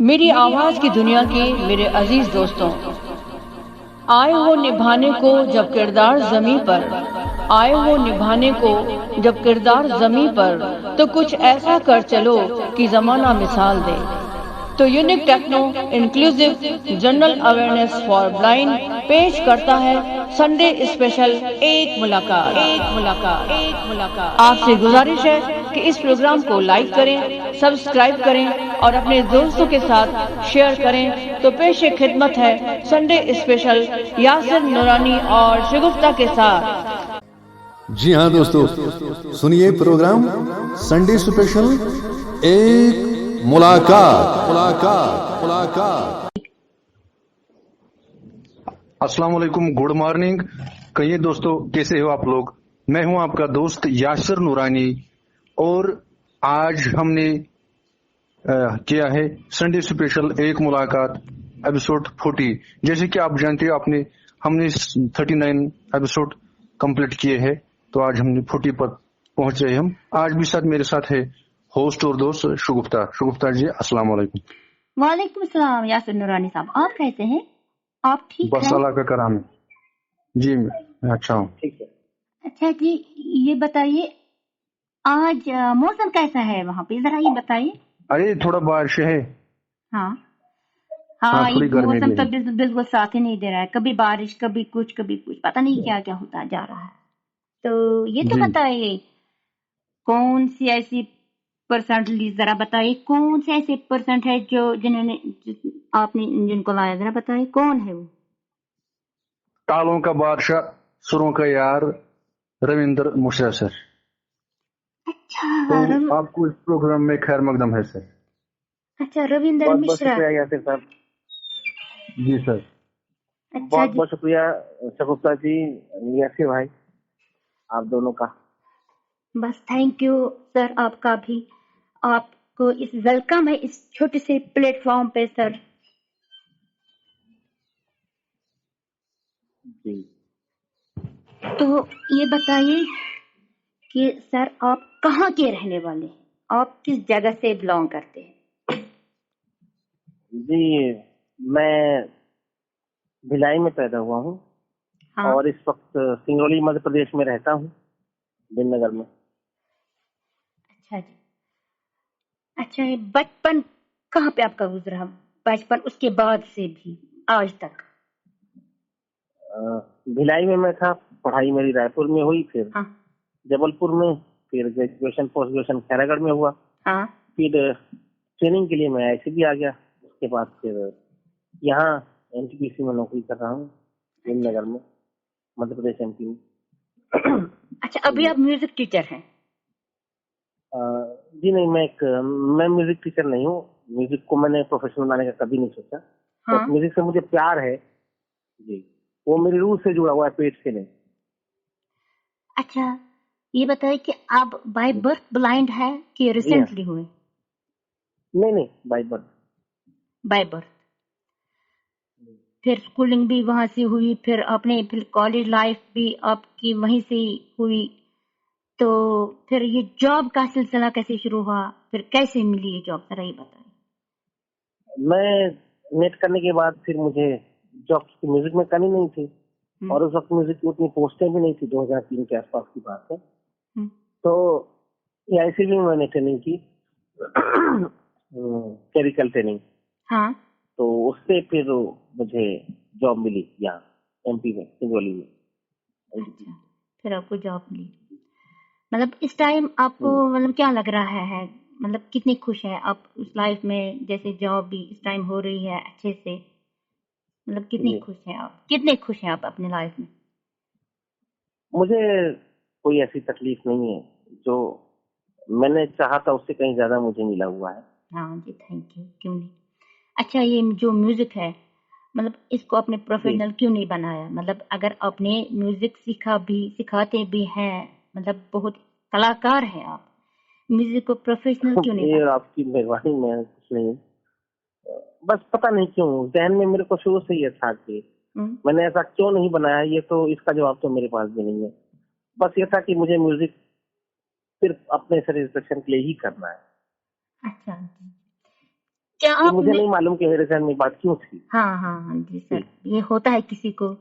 मेरी आवाज की दुनिया के मेरे अजीज दोस्तों, आए हो निभाने को जब किरदार जमी पर, आए हो निभाने को जब किरदार जमी पर, तो कुछ ऐसा कर चलो कि जमाना मिसाल दे। तो unique techno inclusive general awareness for blind पेश करता है संडे स्पेशल एक मुलाकात। आपसे गुजारिश है कि इस प्रोग्राम को लाइक करें, सब्सक्राइब करें और अपने दोस्तों के साथ शेयर करें। तो पेश खिदमत है संडे स्पेशल यासिर नूरानी और शगुफ्ता के साथ। जी हाँ दोस्तों, सुनिए प्रोग्राम संडे स्पेशल एक मुलाकात। अस्सलाम वालेकुम, गुड मॉर्निंग। कहिए दोस्तों, कैसे हो आप लोग? मैं हूं आपका दोस्त यासिर नूरानी और आज हमने किया है संडे स्पेशल एक मुलाकात एपिसोड 40। जैसे कि आप जानते हो, हमने 39 एपिसोड कंप्लीट किए हैं, तो आज हमने 40 पर पहुंच रहे हम। आज भी साथ मेरे साथ है होस्ट और दोस्त शगुफ्ता जी, अस्सलाम वालेकुम। वालेकुम सलाम यासिर नूरानी साहब, आप कैसे हैं? आप ठीक बस हैं? अल्लाह का करम है जी, मैं अच्छा हूँ। अच्छा जी, ये बताइए आज मौसम कैसा है वहाँ पे, जरा ये बताइए। अरे थोड़ा बारिश है। हाँ हाँ, हाँ, ये थोड़ी गर्मी मौसम भी तो है। बिल्कुल साथ ही नहीं दे रहा है, कभी बारिश कभी कुछ पता नहीं क्या क्या होता जा रहा है। तो ये तो जी, बताइए कौन सी ऐसी परसेंट, जरा बताइए कौन से ऐसे परसेंट है जो आपने जिनको लाया, जरा बताइए कौन है वो। तालों का बादशाह, सुरों का यार, रविंद्र मुशरा सर। तो अच्छा आपको इस प्रोग्राम में खैर मकदम है सर। अच्छा, रविंद्र बहुत बहुत मिश्रा। शुक्रिया यासिर साहब। जी सर। अच्छा बहुत जी, बहुत शुक्रिया शगुफ्ता जी, यासिर भाई, आप दोनों का। बस थैंक यू सर, आपका भी। आपको इस वेलकम है इस छोटे से प्लेटफॉर्म पे सर। जी, तो ये बताइए कि सर आप कहाँ के रहने वाले हैं, आप किस जगह से बिलोंग करते हैं? जी, मैं भिलाई में पैदा हुआ हूँ हाँ, और इस वक्त सिंगरौली मध्य प्रदेश में रहता हूँ, बिननगर में। अच्छा जी। अच्छा, ये बचपन कहाँ पे आपका गुजरा, बचपन उसके बाद से भी आज तक? अ, भिलाई में मैं था, पढ़ाई मेरी रायपुर में हुई, फिर हाँ जबलपुर में, फिर ग्रेजुएशन पोस्ट ग्रेजुएशन खैरागढ़ में हुआ। हाँ। फिर ट्रेनिंग के लिए मैं ICB आ गया। उसके बाद फिर यहाँ NTPC में नौकरी कर रहा हूँ, बिननगर में, मध्य प्रदेश MP में। अच्छा, अभी जी। आप म्यूजिक टीचर हैं? अ, जी नहीं, मैं म्यूजिक टीचर नहीं हूँ। म्यूजिक को मैंने प्रोफेशनल बनाने का कभी नहीं सोचा। हाँ। बस म्यूजिक से मुझे प्यार है जी, वो मेरी रूह से जुड़ा हुआ है, पेट से नहीं। अच्छा, ये बताइए कि आप बाय बर्थ ब्लाइंड है कि जी हाँ, रिसेंटली हुए? नहीं नहीं, बाय बर्थ। By birth. फिर स्कूलिंग भी वहां से हुई, फिर कॉलेज लाइफ भी आपकी वहीं से ही हुई। तो फिर ये जॉब का सिलसिला कैसे शुरू हुआ, फिर कैसे मिली ये जॉब, जरा ये बताइए। मैं नेट करने के बाद फिर मुझे जॉब की म्यूजिक में कमी नहीं थी, और उस वक्त म्यूजिक की उतनी पोस्टें भी नहीं थी, 2003 के आसपास की बात है। हम्म, तो ICB में मैंने ट्रेनिंग की, क्लरिकल ट्रेनिंग। हाँ। तो उससे फिर मुझे जॉब मिली यहाँ MP में, सिंगरौली में। अच्छा, फिर आपको जॉब मिली। मतलब इस टाइम आपको मतलब क्या लग रहा है, मतलब कितनी खुश हैं आप उस लाइफ में, जैसे जॉब भी इस टाइम हो रही है अच्छे से, मतलब कितनी जी, खुश हैं आप, कितने खुश हैं आप अपनी लाइफ में? मुझे कोई ऐसी तकलीफ नहीं है। जो मैंने चाहा था उससे कहीं ज्यादा मुझे मिला हुआ है। हाँ जी, थैंक यू, क्यों नहीं। अच्छा, ये जो म्यूजिक है, मतलब इसको आपने जी, प्रोफेशनल क्यों नहीं बनाया? मतलब अगर आपने म्यूजिक सिखाते भी हैं, मतलब बहुत कलाकार हैं आप, म्यूजिक को प्रोफेशनल क्यों नहीं ये बनाया? आपकी मेहरबानी, मैं कुछ नहीं। बस पता नहीं क्यों जहन में मेरे को शुरू से ये था कि हम्म, मैंने ऐसा क्यों नहीं बनाया, ये तो इसका जवाब तो मेरे पास भी नहीं है। बस ये था कि मुझे म्यूजिक सिर्फ अपने सेटिस्फेक्शन के लिए ही करना है। अच्छा। क्या कि मुझे आपने नहीं मालूम कि मेरे जहन में बात क्यों थी। हाँ जी सर, ये होता है किसी को,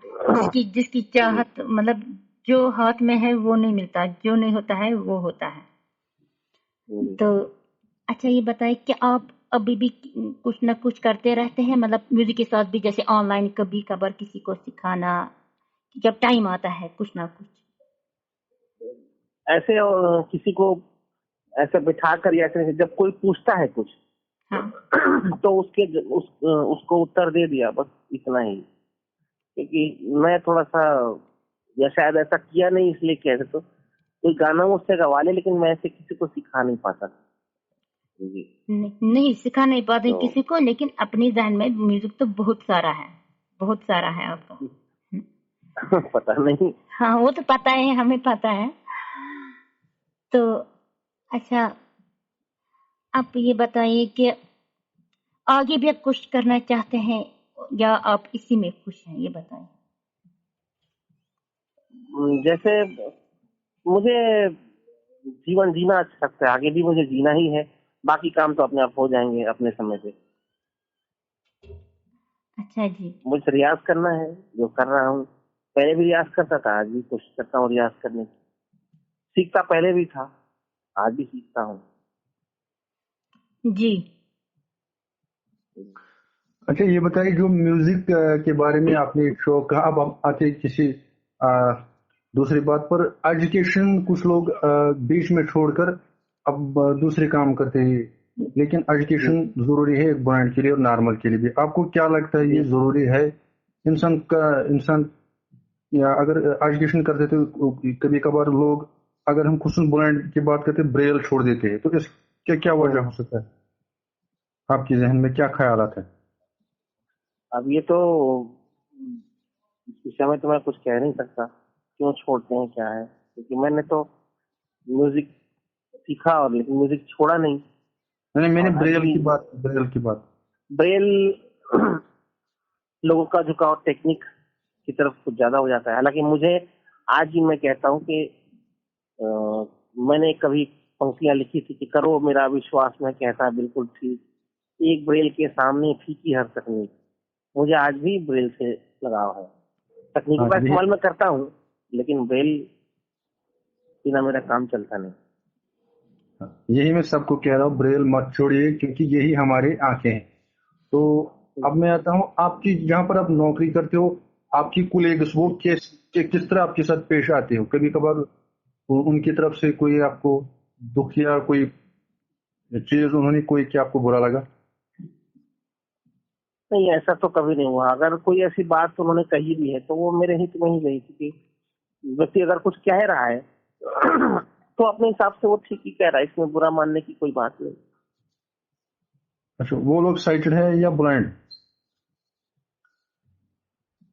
जिसकी चाहत मतलब जो हाथ में है वो नहीं मिलता, जो नहीं होता है वो होता है। तो अच्छा ये बताइए कि आप अभी भी कुछ ना कुछ करते रहते हैं, मतलब म्यूजिक के साथ भी, जैसे ऑनलाइन कभी कभार किसी को सिखाना, जब टाइम आता है कुछ ना कुछ? ऐसे किसी को ऐसे बिठा कर या ऐसे जब कोई पूछता है कुछ हाँ तो उसको उत्तर दे दिया, बस इतना ही। क्योंकि मैं थोड़ा सा, या शायद ऐसा किया नहीं इसलिए कह रहे, तो कोई गाना मुझसे गवा ले, लेकिन मैं ऐसे किसी को सिखा नहीं पाता जी। नहीं सिखा नहीं पाते तो किसी को, लेकिन अपने जहन में म्यूजिक तो बहुत सारा है, बहुत सारा है आपका। पता नहीं। हाँ वो तो पता है, हमें पता है। तो अच्छा आप ये बताइए कि आगे भी आप कुछ करना चाहते हैं या आप इसी में खुश हैं, ये बताएं। जैसे मुझे जीवन जीना अच्छा लगता है, आगे भी मुझे जीना ही है, बाकी काम तो अपने आप हो जाएंगे अपने समय पे। अच्छा जी। मुझे रियाज करना है, जो कर रहा हूँ। पहले भी रियाज करता था, आज भी कोशिश करता हूँ रियाज करने की। सीखता पहले भी था, आज भी सीखता हूँ जी अच्छा ये बताइए, जो म्यूजिक के बारे में आपने शौक कहा, अब हम आते किसी आ, दूसरी बात पर। एजुकेशन कुछ लोग बीच में छोड़कर अब दूसरे काम करते हैं, लेकिन एजुकेशन जरूरी है एक ब्रांड के लिए और नॉर्मल के लिए भी। आपको क्या लगता है ये जरूरी है इंसान या अगर एजुकेशन करते थे? कभी कभार लोग, अगर हम कुछ ब्रांड की बात करते हैं, ब्रेल छोड़ देते हैं, तो इसका क्या वजह हो सकता है? आपके जहन में क्या ख्यालात है? अब ये तो इस विषय में तो मैं कुछ कह नहीं सकता क्यों छोड़ते हैं क्या है, क्योंकि मैंने तो म्यूजिक सीखा और लेकिन म्यूजिक छोड़ा नहीं। नहीं, मैंने और आज भी ब्रेल की बात। ब्रेल लोगों का झुकाव टेक्निक की तरफ कुछ ज्यादा हो जाता है। हालांकि मुझे आज भी मैं कहता हूँ कि अ, मैंने कभी पंक्तियां लिखी थी कि करो मेरा विश्वास, मैं कहता बिल्कुल ठीक, एक ब्रेल के सामने फीकी हर तकनीक। मुझे आज भी ब्रेल से लगाव है। तकनीकी हाँ का जी, इस्तेमाल मैं करता हूँ, लेकिन ब्रेल बिना मेरा काम चलता नहीं। यही मैं सबको कह रहा हूँ, ब्रेल मत छोड़िए, क्योंकि यही हमारी आंखें हैं। तो अब मैं आता हूँ, आपकी जहाँ पर आप नौकरी करते हो, आपकी कुलीग्स वो किस तरह आपके साथ पेश आते हो? कभी कभार उनकी तरफ से कोई आपको दुख या कोई चीज उन्होंने कोई क्या आपको बुरा लगा? नहीं, ऐसा तो कभी नहीं हुआ। अगर कोई ऐसी बात उन्होंने कही भी है तो वो मेरे हित में ही गई, क्योंकि व्यक्ति अगर कुछ कह रहा है तो अपने हिसाब से वो ठीक ही कह रहा है, इसमें बुरा मानने की कोई बात नहीं। अच्छा, वो लोग साइटेड है या ब्लाइंड?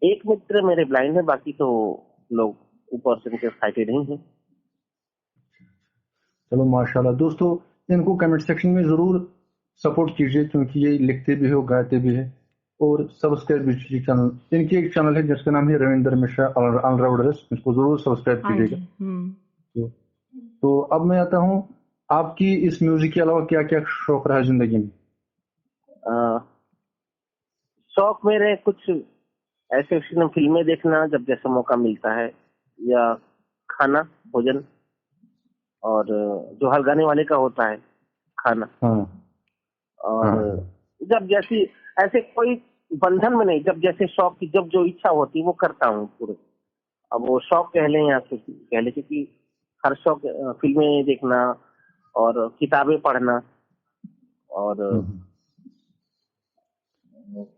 एक मित्र मेरे ब्लाइंड है, बाकी तो लोग ऊपर से उनके साइटेड ही हैं। चलो माशाल्लाह। दोस्तों, इनको कमेंट सेक्शन में जरूर सपोर्ट कीजिए, क्योंकि ये लिखते भी हो, गाते भी है, और सब्सक्राइब भी कीजिए चैनल। इनकी एक चैनल है जिसका नाम है रविंदर मिश्रा ऑलराउंडर्स, इसको जरूर सब्सक्राइब हाँ कीजिएगा। जी। तो अब मैं आता हूँ, आपकी इस म्यूजिक के अलावा क्या क्या शौक रहा है जिंदगी में? अ, शौक मेरे कुछ ऐसे फिल्में देखना जब जैसे मौका मिलता है, या खाना, भोजन, और जो हर वाले का होता है खाना। हाँ और हाँ हाँ। जब जैसी, ऐसे कोई बंधन में नहीं, जब जैसे शौक की जब जो इच्छा होती है वो करता हूँ पूरे। अब वो शौक कह लें या कुछ कह लें, क्योंकि हर शौक फिल्में देखना और किताबें पढ़ना और हम्म।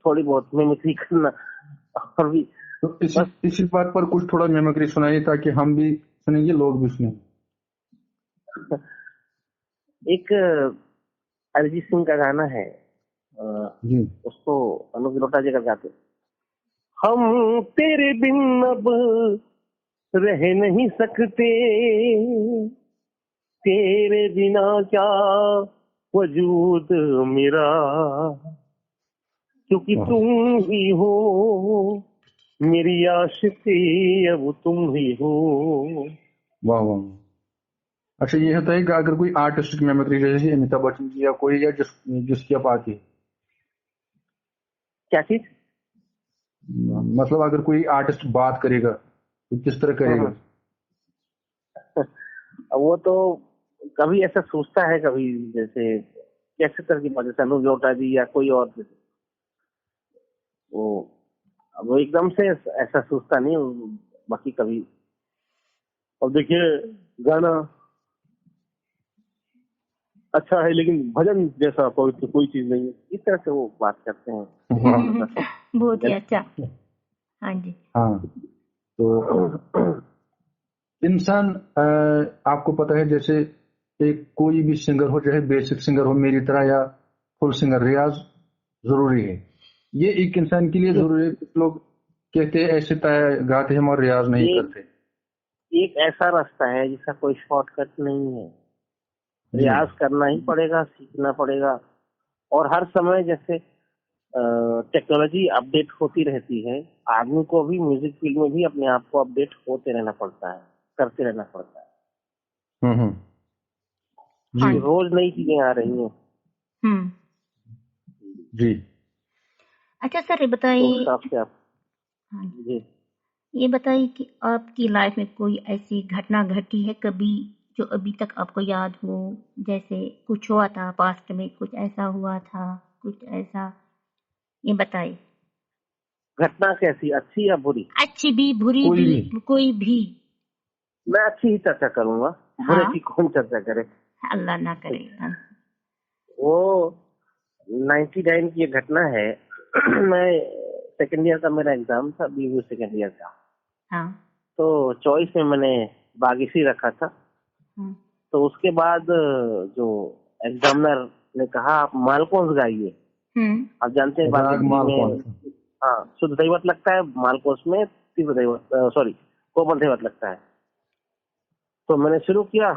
थोड़ी बहुत मिमिक्री करना, और भी तो बस। इसी बात पर कुछ थोड़ा मेमोरी सुनाइए, ताकि हम भी सुनेंगे, लोग भी सुने। एक अरिजीत सिंह का गाना है, अ, जी। उसको अनुज लोटा जी का गाते, हम तेरे बिन अब रह नहीं सकते, तेरे बिना क्या वजूद मेरा, क्योंकि वाह तुम ही हो मेरी आशिकी, अब तुम ही हो। वाह वाह। अच्छा, ये होता है कि अगर कोई आर्टिस्ट की मेमोरी, जैसे अमिताभ बच्चन की या कोई, या जिसकी आप आती है, क्या चीज? मतलब अगर कोई आर्टिस्ट बात करेगा तो किस तरह करेगा? वो तो कभी ऐसा सोचता है, कभी जैसे कैसे तरह की बात, जैसे अनूप जलोटा जी या कोई और, वो एकदम से ऐसा सोचता नहीं बाकी कभी। अब देखिए, गाना अच्छा है लेकिन भजन जैसा पवित्र कोई चीज नहीं है, इस तरह से वो बात करते हैं। बहुत ही अच्छा। हाँ जी। हाँ, तो इंसान आपको पता है, जैसे एक कोई भी सिंगर हो, चाहे बेसिक सिंगर हो मेरी तरह या फुल सिंगर, रियाज जरूरी है। ये एक इंसान के लिए जरूरी है। कुछ लोग कहते हैं ऐसे गाते हैं और रियाज नहीं करते। एक ऐसा रास्ता है जिसका कोई शॉर्टकट नहीं है। जी। रियाज करना ही पड़ेगा, सीखना पड़ेगा। और हर समय जैसे टेक्नोलॉजी अपडेट होती रहती है, आदमी को भी म्यूजिक फील्ड में भी अपने आप को अपडेट होते रहना पड़ता है, करते रहना पड़ता है। हाँ जी। रोज नई चीजें आ रही हैं। जी। अच्छा सर, ये तो उस बताइए। हिसाब से आप हाँ जी। जी ये बताइए कि आपकी लाइफ में कोई ऐसी घटना घटी है कभी जो अभी तक आपको याद हो, जैसे कुछ हुआ था पास्ट में, कुछ ऐसा हुआ था, कुछ ऐसा, ये बताइए। घटना कैसी, अच्छी या बुरी? अच्छी भी, बुरी कोई भी, भी। कोई भी। मैं अच्छी ही चर्चा करूंगा, बुरे हाँ, की कौन चर्चा करे। अल्लाह ना करे। हाँ। वो 99 की ये घटना है। मैं सेकेंड ईयर का मेरा एग्जाम था, बीयू सेकेंड ईयर का। हाँ। तो चॉइस में मैंने बागीसी रखा था। हाँ। तो उसके बाद जो एग्जामिनर ने कहा आप मालकोस गाइए। आप जानते हैं राग बागीसी मालकोस। में हाँ शुद्ध दैवत लगता है, मालकोस में तीव्र दैवत, सॉरी कोमल दैवत लगता है। तो मैंने शुरू किया,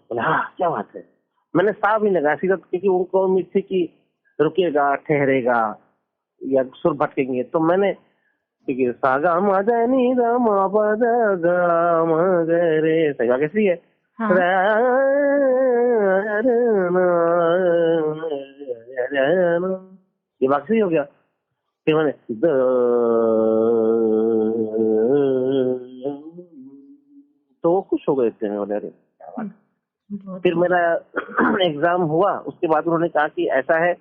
बोला हाँ क्या बात है। मैंने सा भी लगा सीधा, क्योंकि उनको उम्मीद थी कि रुकेगा, ठहरेगा या सुर भटकेंगे। तो मैंने ठीक सागा मदनी मा पद गा म ग रे, सही बात कैसी है? हाँ। ये बात सही हो गया। फिर मैंने तो वो खुश हो गए थे, बोले अरे क्या बात। बहुत फिर मेरा एग्जाम हुआ, उसके बाद उन्होंने कहा कि ऐसा है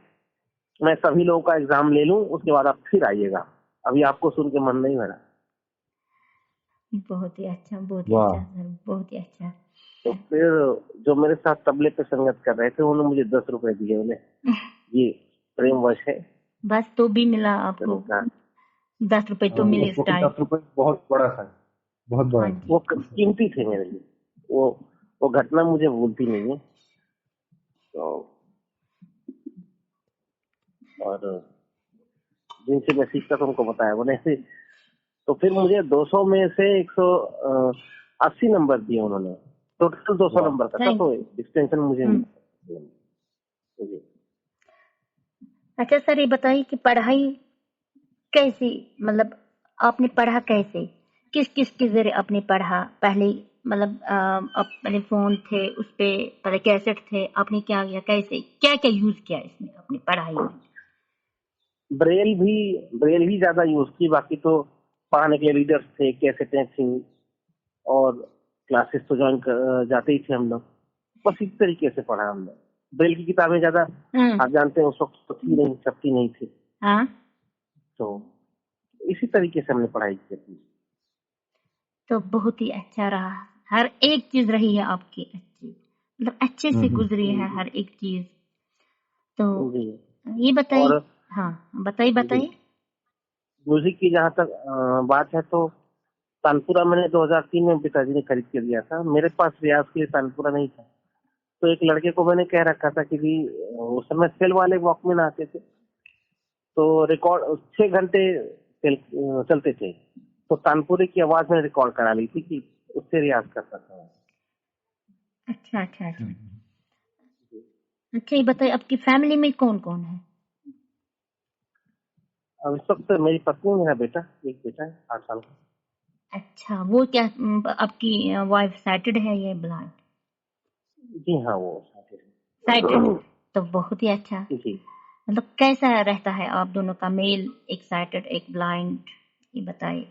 मैं सभी लोगों का एग्जाम ले लूं, उसके बाद आप फिर आइएगा, अभी आपको सुन के मन नहीं भरा। बहुत ही अच्छा, बहुत ही वाह। अच्छा सर, बहुत ही अच्छा। तो फिर जो मेरे साथ तबले पे संगत कर रहे थे उन्होंने मुझे 10 रुपए दिए, उन्हें ये प्रेमवश है। बस तो भी मिला मैंने आपको कहा 10 रुपए तो मिले इस टाइम। 10 रुपए बहुत बड़ा था, बहुत बड़ा। हाँ जी। वो कीमती थे मेरे लिए, वो घटना मुझे भूलती नहीं है। तो और जिनसे मैं सीखता था उनको बताया बोले ऐसे। तो फिर मुझे 200 में से 180 नंबर दिए उन्होंने, टोटल 200 नंबर का था। Thank तो डिस्टिंक्शन मुझे जी। अच्छा सर, ये बताइए कि पढ़ाई कैसी, मतलब आपने पढ़ा कैसे, किस किस के जरिए आपने पढ़ा पहले, मतलब अपने फोन थे उस पे पहले कैसेट थे, आपने क्या किया, कैसे क्या क्या यूज किया इसमें अपनी पढ़ाई में? ब्रेल भी ज्यादा यूज की, बाकी तो पढ़ाने के लिए रीडर्स थे, कैसेटें थी और क्लासेस तो ज्वाइन जाते ही थे हम लोग। बस इस तरीके से पढ़ा हमने। ब्रेल की किताबें ज्यादा आप जानते हैं उस वक्त तो थी नहीं, छपती नहीं थी। हाँ। तो इसी तरीके से हमने पढ़ाई की थी। तो बहुत ही अच्छा रहा, हर एक चीज रही है आपकी अच्छी, मतलब अच्छे से गुजरी है हर एक चीज। तो जी। ये बताइए। और हाँ, बताइए बताइए। म्यूजिक की जहाँ तक बात है, तो तानपुरा मैंने 2003 में पिताजी ने खरीद के दिया था। मेरे पास रियाज के लिए तानपुरा नहीं था, तो एक लड़के को मैंने कह रखा था कि भी उस समय सेल वाले वॉकमैन आते थे, तो रिकॉर्ड 6 घंटे चलते थे। तो तानपुरे की आवाज में रिकॉर्ड करा ली थी कि उससे रियाज करता था। अच्छा अच्छा अच्छा। अच्छा, ये बताइए आपकी फैमिली में कौन कौन है? अब इस वक्त मेरी पत्नी, मेरा बेटा, एक बेटा है 8 साल का। अच्छा, वो क्या आपकी वाइफ सेटेड है या ब्लाइंड? जी हाँ, वो साथी है। एक्साइटेड, तो बहुत ही अच्छा। जी। मतलब कैसा रहता है आप दोनों का मेल, एक्साइटेड एक ब्लाइंड, ये बताइए।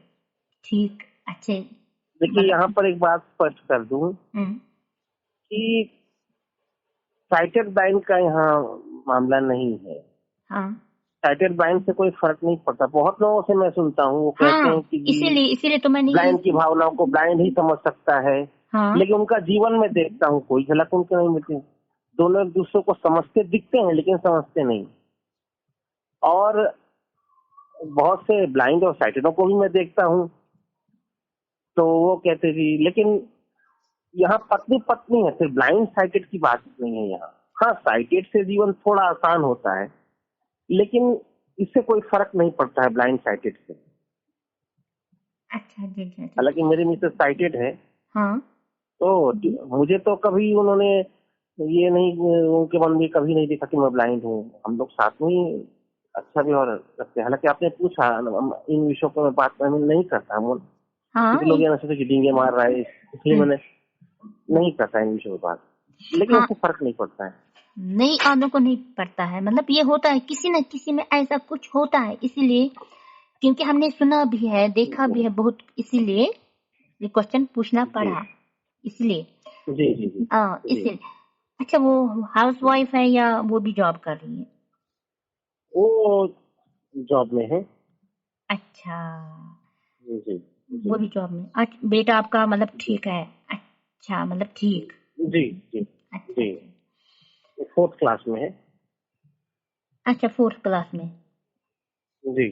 ठीक, अच्छे, देखिए, यहाँ मतलब पर एक बात स्पष्ट कर दूं कि साइटेड ब्लाइंड का यहाँ मामला नहीं है। हाँ साइटेड ब्लाइंड से कोई फर्क नहीं पड़ता। बहुत लोगों से मैं सुनता हूँ, वो कहते हैं हाँ, कि जी इसीलिए तो मैंने ब्लाइंड की भावनाओं को ब्लाइंड ही समझ सकता है, हाँ लेकिन उनका जीवन में देखता हूँ कोई झलक उनके नहीं मिलती। दोनों एक दूसरे को समझते दिखते हैं लेकिन समझते नहीं। और बहुत से ब्लाइंड और साइटेडों को भी मैं देखता हूँ, तो वो कहते जी, लेकिन यहाँ पत्नी पत्नी है, सिर्फ ब्लाइंड साइटेड की बात नहीं है यहाँ। हाँ, साइटेड से जीवन थोड़ा आसान होता है, लेकिन इससे कोई फर्क नहीं पड़ता है ब्लाइंड साइटेड से। अच्छा जी जी जी। हालांकि मेरी मिसेस साइटेड है, हाँ तो मुझे तो कभी उन्होंने ये नहीं, उनके मन में कभी नहीं देखा कि मैं ब्लाइंड हूँ। हम लोग साथ में ही अच्छा व्यवहार रखते हैं। हालांकि आपने पूछा, इन विषयों पर मैं बात नहीं करता। हाँ कुछ लोग ये ना सोचे कि डींगे मार रहा है, इसलिए मैंने नहीं करता इन विषयों पर बात, लेकिन हाँ, उससे फर्क नहीं पड़ता है। नई आदों को नहीं पड़ता है, मतलब ये होता है किसी न किसी में ऐसा कुछ होता है, इसीलिए क्योंकि हमने सुना भी है, देखा भी है बहुत, इसीलिए ये क्वेश्चन पूछना पड़ा, इसलिए जी जी जी जी। इसलिए। अच्छा, वो हाउस वाइफ है या वो भी जॉब कर रही है? वो जॉब में है। अच्छा, जी जी वो भी जॉब में। अच्छा, बेटा आपका मतलब ठीक है, अच्छा मतलब ठीक, जी जी अच्छा जी, अच्छा। 4th क्लास में है। अच्छा, 4th क्लास में। जी।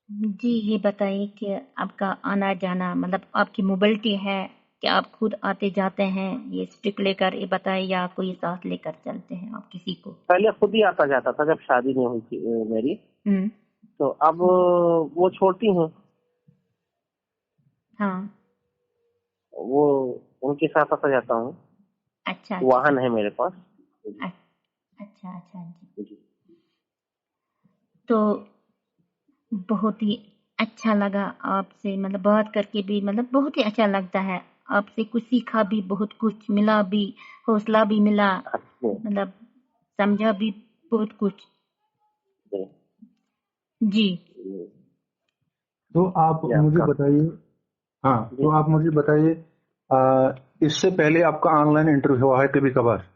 जी, ये बताइए कि आपका आना जाना, मतलब आपकी मोबिलिटी है कि आप खुद आते जाते हैं ये स्टिक लेकर, ये बताइए, या कोई साथ लेकर चलते हैं आप किसी को? पहले खुद ही आता जाता था जब शादी नहीं हुई थी मेरी, हम्म, तो अब वो छोटी हैं, हाँ, वो उनके साथ आता जाता हूँ। अच्छा अच्छा वाहन है मेरे पास। अच्छा अच्छा जी। जी। तो बहुत ही अच्छा लगा आपसे, मतलब बात करके भी, मतलब बहुत ही अच्छा लगता है। आपसे कुछ सीखा भी, बहुत कुछ मिला भी, हौसला भी मिला, अच्छे। मतलब समझा भी बहुत कुछ। जी। जी तो आप ये मुझे आपका। बताइए। हाँ, जी। तो आप मुझे बताइए, इससे पहले आपका ऑनलाइन इंटरव्यू हुआ है कभी कभार?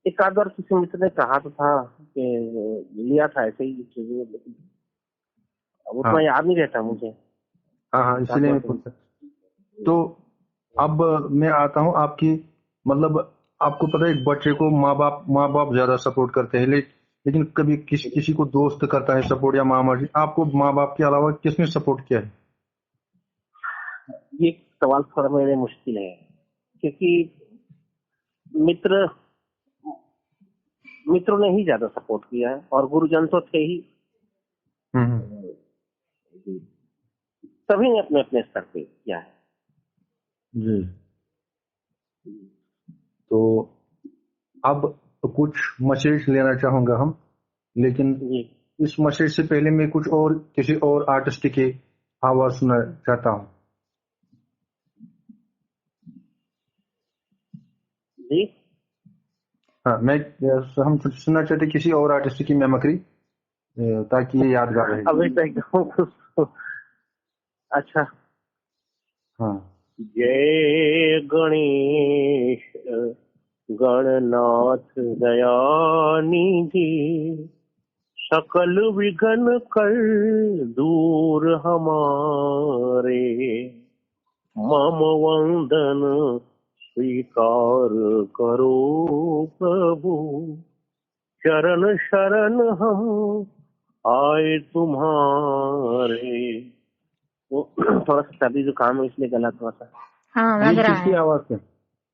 एक आध बार किसी मित्र ने कहा तो था कि लिया था ऐसे ही इंटरव्यू, लेकिन अब हाँ उतना याद नहीं रहता मुझे। हाँ हाँ, एक आध इसीलिए बार मैं तो। पूछा। तो अब मैं आता हूँ आपकी, मतलब आपको पता है एक बच्चे को माँ बाप ज्यादा सपोर्ट करते हैं, लेकिन कभी किसी को दोस्त करता है सपोर्ट या मामा जी, आपको माँ बाप के अलावा किसने सपोर्ट किया है? ये सवाल थोड़ा मेरे मुश्किल है, क्योंकि मित्र मित्रों ने ही ज्यादा सपोर्ट किया है, और गुरुजन तो थे ही। हम्म। जी। सभी ने अपने अपने स्तर पे किया है। जी। तो अब कुछ मैसेज लेना चाहूंगा हम, लेकिन जी इस मैसेज से पहले मैं कुछ और किसी और आर्टिस्ट की आवाज सुनना चाहता हूँ। जी। हाँ, हम सुनना चाहते किसी और आर्टिस्ट की मेमोरी, ताकि ये यादगार रहे। अभी तक अच्छा। हाँ। जय गणेश गणनाथ दयानिधि, सकल विघ्न कर दूर हमारे, मम वंदन स्वीकार करो प्रभु, चरण शरण हम आए तुम्हारे। वो थोड़ा सा सर्दी जुकाम है, इसलिए गला थोड़ा सा। हाँ, ये लग रहा किसकी है। आवाज है?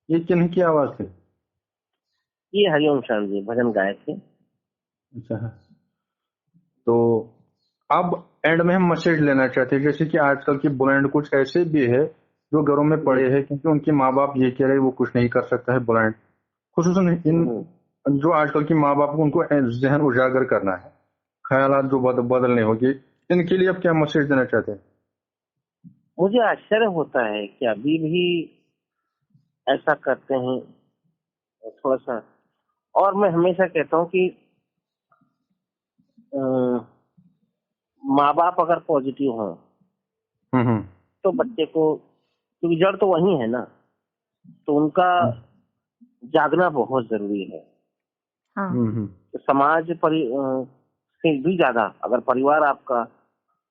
ये किन की आवाज है? ये हरिओम शरण जी भजन गायक थे। अच्छा है। तो अब एंड में हम मैसेज लेना चाहते हैं, जैसे कि आजकल की ब्लाइंड कुछ ऐसे भी है जो घरों में पड़े हैं, क्योंकि उनके माँ बाप ये कह रहे हैं वो कुछ नहीं कर सकता है ब्लाइंड, खुसूसन इन जो आजकल की माँ बाप को, उनको जहन उजागर करना है, ख्यालात जो बदलने होंगे, इनके लिए आप क्या मैसेज देना चाहते हैं? मुझे आश्चर्य होता है कि अभी भी ऐसा करते हैं थोड़ा सा। और मैं हमेशा कहता हूँ कि माँ बाप अगर पॉजिटिव हो तो बच्चे को, क्योंकि जड़ तो वही है ना, तो उनका जागना बहुत जरूरी है। हाँ तो समाज से भी ज्यादा अगर परिवार आपका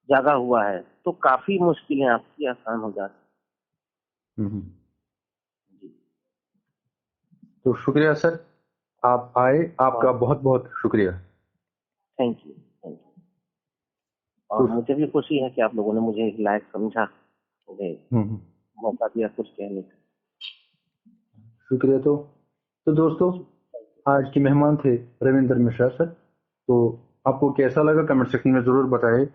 जागा हुआ है तो काफी मुश्किलें आपकी आसान हो जाती। तो शुक्रिया सर, आप आए, आपका बहुत बहुत शुक्रिया। Thank you. और मुझे भी खुशी है कि आप लोगों ने मुझे एक लायक समझा, मुझे मौका दिया कुछ कहने का। शुक्रिया। तो दोस्तों, आज के मेहमान थे रविंद्र मिश्रा सर। तो आपको कैसा लगा कमेंट सेक्शन में जरूर बताएं।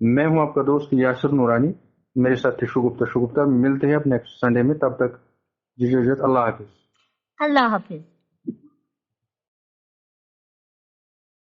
मैं हूं आपका दोस्त यासिर नूरानी, मेरे साथ थे शुगुप्ता। मिलते हैं अब नेक्स्ट संडे में, तब तक जी इजाजत, अल्लाह हाफिज। अल्लाह हाफिज।